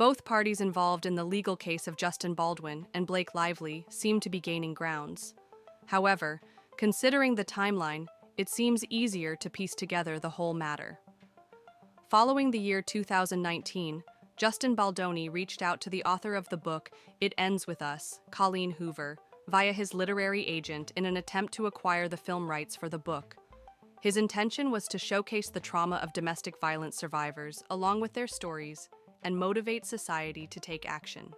Both parties involved in the legal case of Justin Baldwin and Blake Lively seem to be gaining grounds. However, considering the timeline, it seems easier to piece together the whole matter. Following the year 2019, Justin Baldoni reached out to the author of the book It Ends With Us, Colleen Hoover, via his literary agent in an attempt to acquire the film rights for the book. His intention was to showcase the trauma of domestic violence survivors along with their stories and motivate society to take action.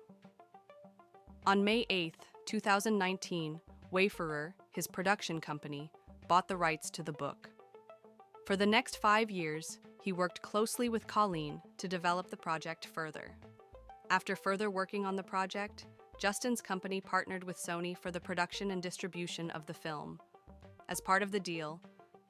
On May 8, 2019, Wayfarer, his production company, bought the rights to the book. For the next 5 years, he worked closely with Colleen to develop the project further. After further working on the project, Justin's company partnered with Sony for the production and distribution of the film. As part of the deal,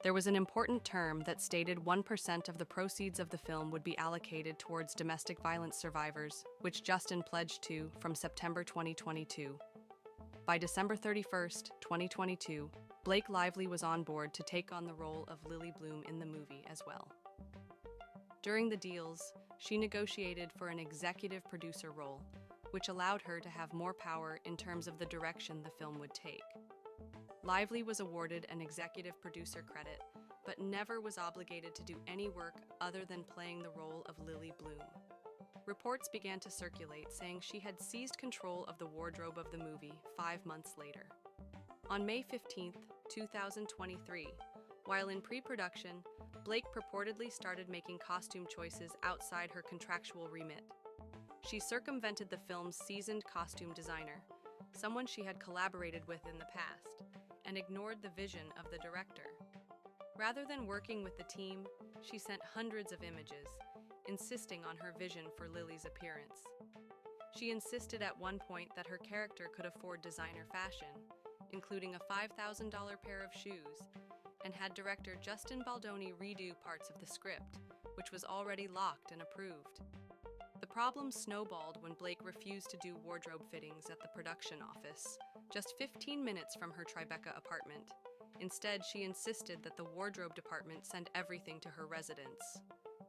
there was an important term that stated 1% of the proceeds of the film would be allocated towards domestic violence survivors, which Justin pledged to from September 2022. By December 31, 2022, Blake Lively was on board to take on the role of Lily Bloom in the movie as well. During the deals, she negotiated for an executive producer role, which allowed her to have more power in terms of the direction the film would take. Lively was awarded an executive producer credit, but never was obligated to do any work other than playing the role of Lily Bloom. Reports began to circulate saying she had seized control of the wardrobe of the movie 5 months later. On May 15, 2023, while in pre-production, Blake purportedly started making costume choices outside her contractual remit. She circumvented the film's seasoned costume designer, someone she had collaborated with in the past, and ignored the vision of the director. Rather than working with the team, she sent hundreds of images, insisting on her vision for Lily's appearance. She insisted at one point that her character could afford designer fashion, including a $5,000 pair of shoes, and had director Justin Baldoni redo parts of the script, which was already locked and approved. The problem snowballed when Blake refused to do wardrobe fittings at the production office, just 15 minutes from her Tribeca apartment. Instead, she insisted that the wardrobe department send everything to her residence.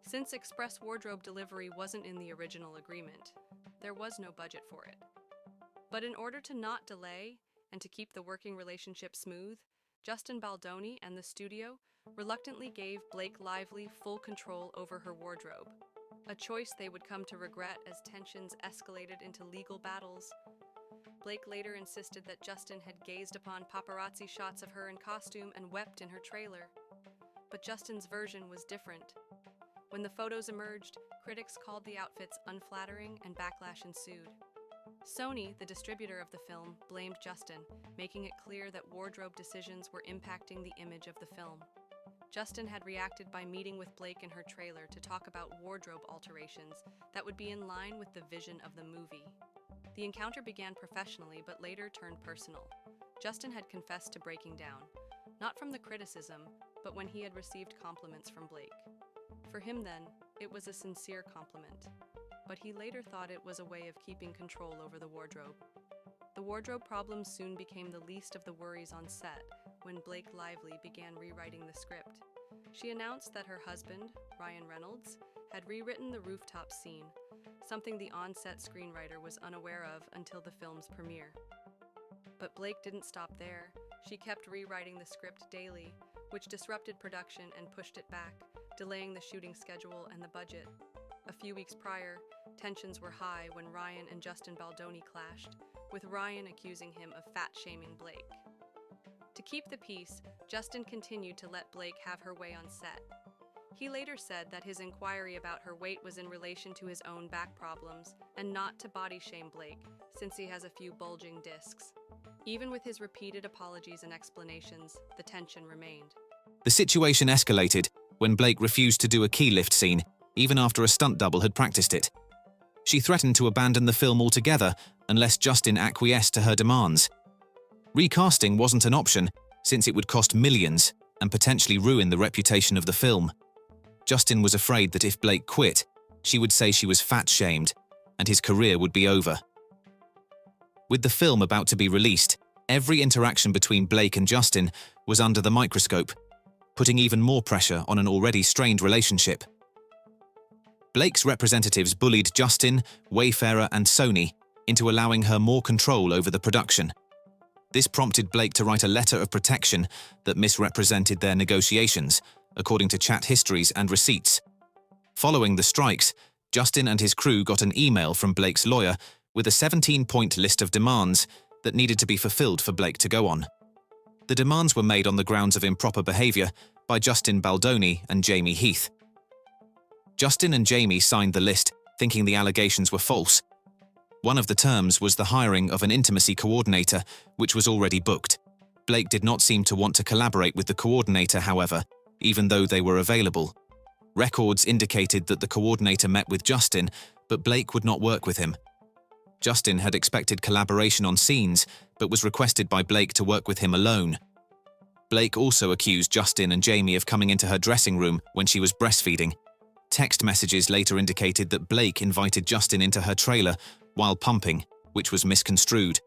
Since express wardrobe delivery wasn't in the original agreement, there was no budget for it. But in order to not delay and to keep the working relationship smooth, Justin Baldoni and the studio reluctantly gave Blake Lively full control over her wardrobe, a choice they would come to regret as tensions escalated into legal battles. Blake later insisted that Justin had gazed upon paparazzi shots of her in costume and wept in her trailer. But Justin's version was different. When the photos emerged, critics called the outfits unflattering and backlash ensued. Sony, the distributor of the film, blamed Justin, making it clear that wardrobe decisions were impacting the image of the film. Justin had reacted by meeting with Blake in her trailer to talk about wardrobe alterations that would be in line with the vision of the movie. The encounter began professionally but later turned personal. Justin had confessed to breaking down, not from the criticism, but when he had received compliments from Blake. For him then, it was a sincere compliment, but he later thought it was a way of keeping control over the wardrobe. The wardrobe problem soon became the least of the worries on set when Blake Lively began rewriting the script. She announced that her husband, Ryan Reynolds, had rewritten the rooftop scene, something the on-set screenwriter was unaware of until the film's premiere. But Blake didn't stop there. She kept rewriting the script daily, which disrupted production and pushed it back, delaying the shooting schedule and the budget. A few weeks prior, tensions were high when Ryan and Justin Baldoni clashed, with Ryan accusing him of fat-shaming Blake. To keep the peace, Justin continued to let Blake have her way on set. He later said that his inquiry about her weight was in relation to his own back problems and not to body shame Blake, since he has a few bulging discs. Even with his repeated apologies and explanations, the tension remained. The situation escalated when Blake refused to do a key lift scene, even after a stunt double had practiced it. She threatened to abandon the film altogether unless Justin acquiesced to her demands. Recasting wasn't an option, since it would cost millions and potentially ruin the reputation of the film. Justin was afraid that if Blake quit, she would say she was fat-shamed, and his career would be over. With the film about to be released, every interaction between Blake and Justin was under the microscope, putting even more pressure on an already strained relationship. Blake's representatives bullied Justin, Wayfarer, and Sony into allowing her more control over the production. This prompted Blake to write a letter of protection that misrepresented their negotiations, according to chat histories and receipts. Following the strikes, Justin and his crew got an email from Blake's lawyer with a 17-point list of demands that needed to be fulfilled for Blake to go on. The demands were made on the grounds of improper behavior by Justin Baldoni and Jamie Heath. Justin and Jamie signed the list, thinking the allegations were false. One of the terms was the hiring of an intimacy coordinator, which was already booked. Blake did not seem to want to collaborate with the coordinator, however, even though they were available. Records indicated that the coordinator met with Justin, but Blake would not work with him. Justin had expected collaboration on scenes, but was requested by Blake to work with him alone. Blake also accused Justin and Jamie of coming into her dressing room when she was breastfeeding. Text messages later indicated that Blake invited Justin into her trailer while pumping, which was misconstrued.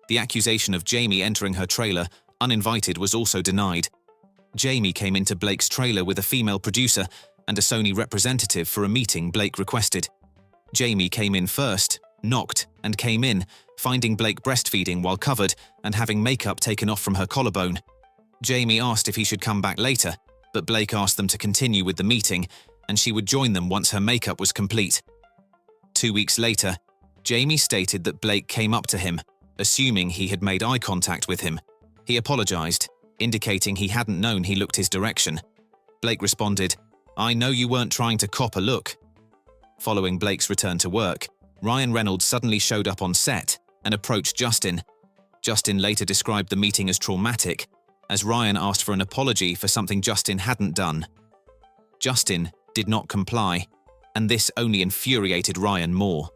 The accusation of Jamie entering her trailer uninvited was also denied. Jamie came into Blake's trailer with a female producer and a Sony representative for a meeting Blake requested. Jamie came in first, knocked, and came in, finding Blake breastfeeding while covered and having makeup taken off from her collarbone. Jamie asked if he should come back later, but Blake asked them to continue with the meeting, and she would join them once her makeup was complete. 2 weeks later, Jamie stated that Blake came up to him, assuming he had made eye contact with him. He apologized, indicating he hadn't known he looked his direction. Blake responded, "I know you weren't trying to cop a look." Following Blake's return to work, Ryan Reynolds suddenly showed up on set and approached Justin. Justin later described the meeting as traumatic, as Ryan asked for an apology for something Justin hadn't done. Justin did not comply, and this only infuriated Ryan more.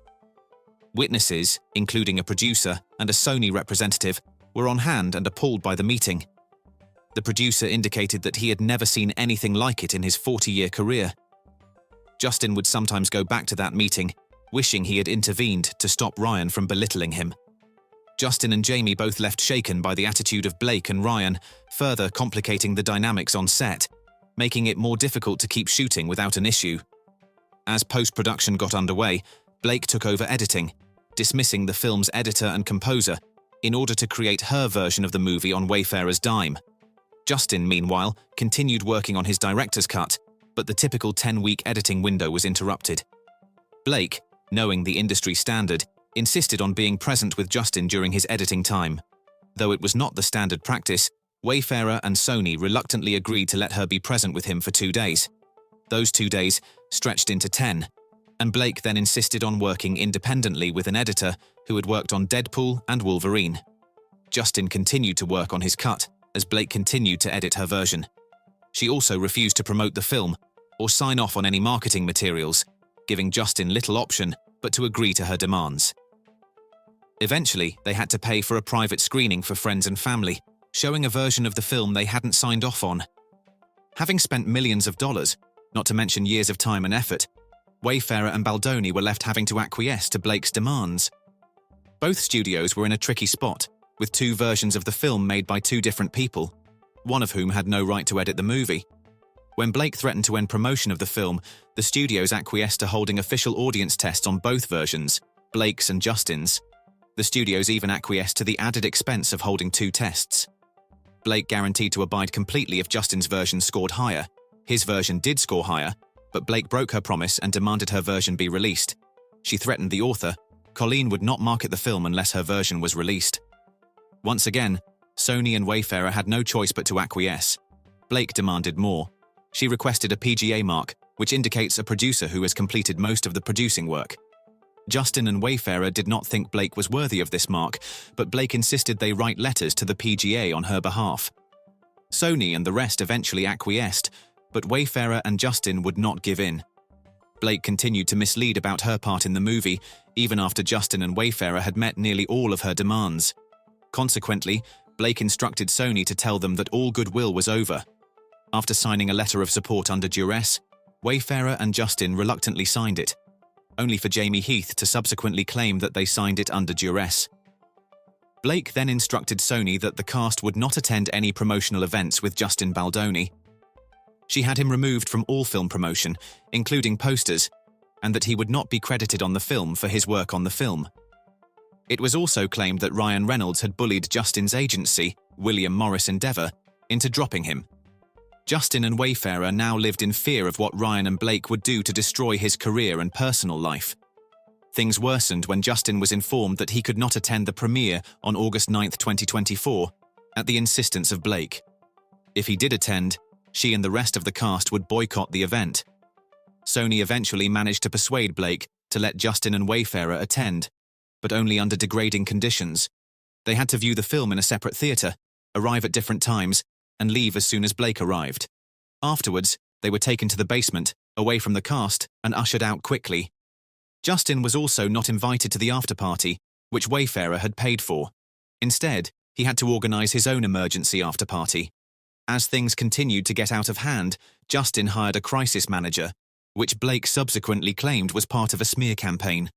Witnesses, including a producer and a Sony representative, were on hand and appalled by the meeting. The producer indicated that he had never seen anything like it in his 40-year career. Justin would sometimes go back to that meeting, wishing he had intervened to stop Ryan from belittling him. Justin and Jamie both left shaken by the attitude of Blake and Ryan, further complicating the dynamics on set, making it more difficult to keep shooting without an issue. As post-production got underway, Blake took over editing, dismissing the film's editor and composer in order to create her version of the movie on Wayfarer's dime. Justin, meanwhile, continued working on his director's cut, but the typical 10-week editing window was interrupted. Blake, knowing the industry standard, insisted on being present with Justin during his editing time. Though it was not the standard practice, Wayfarer and Sony reluctantly agreed to let her be present with him for 2 days. Those 2 days stretched into 10, and Blake then insisted on working independently with an editor who had worked on Deadpool and Wolverine. Justin continued to work on his cut, as Blake continued to edit her version. She also refused to promote the film or sign off on any marketing materials, giving Justin little option but to agree to her demands. Eventually, they had to pay for a private screening for friends and family, showing a version of the film they hadn't signed off on. Having spent millions of dollars, not to mention years of time and effort, Wayfarer and Baldoni were left having to acquiesce to Blake's demands. Both studios were in a tricky spot, with 2 versions of the film made by 2 different people, one of whom had no right to edit the movie. When Blake threatened to end promotion of the film, the studios acquiesced to holding official audience tests on both versions, Blake's and Justin's. The studios even acquiesced to the added expense of holding 2 tests. Blake guaranteed to abide completely if Justin's version scored higher. His version did score higher, but Blake broke her promise and demanded her version be released. She threatened the author, Colleen would not market the film unless her version was released. Once again, Sony and Wayfarer had no choice but to acquiesce. Blake demanded more. She requested a PGA mark, which indicates a producer who has completed most of the producing work. Justin and Wayfarer did not think Blake was worthy of this mark, but Blake insisted they write letters to the PGA on her behalf. Sony and the rest eventually acquiesced, but Wayfarer and Justin would not give in. Blake continued to mislead about her part in the movie, even after Justin and Wayfarer had met nearly all of her demands. Consequently, Blake instructed Sony to tell them that all goodwill was over. After signing a letter of support under duress, Wayfarer and Justin reluctantly signed it, only for Jamie Heath to subsequently claim that they signed it under duress. Blake then instructed Sony that the cast would not attend any promotional events with Justin Baldoni. She had him removed from all film promotion, including posters, and that he would not be credited on the film for his work on the film. It was also claimed that Ryan Reynolds had bullied Justin's agency, William Morris Endeavour, into dropping him. Justin and Wayfarer now lived in fear of what Ryan and Blake would do to destroy his career and personal life. Things worsened when Justin was informed that he could not attend the premiere on August 9, 2024, at the insistence of Blake. If he did attend, she and the rest of the cast would boycott the event. Sony eventually managed to persuade Blake to let Justin and Wayfarer attend, but only under degrading conditions. They had to view the film in a separate theatre, arrive at different times, and leave as soon as Blake arrived. Afterwards, they were taken to the basement, away from the cast, and ushered out quickly. Justin was also not invited to the after-party, which Wayfarer had paid for. Instead, he had to organise his own emergency after-party. As things continued to get out of hand, Justin hired a crisis manager, which Blake subsequently claimed was part of a smear campaign.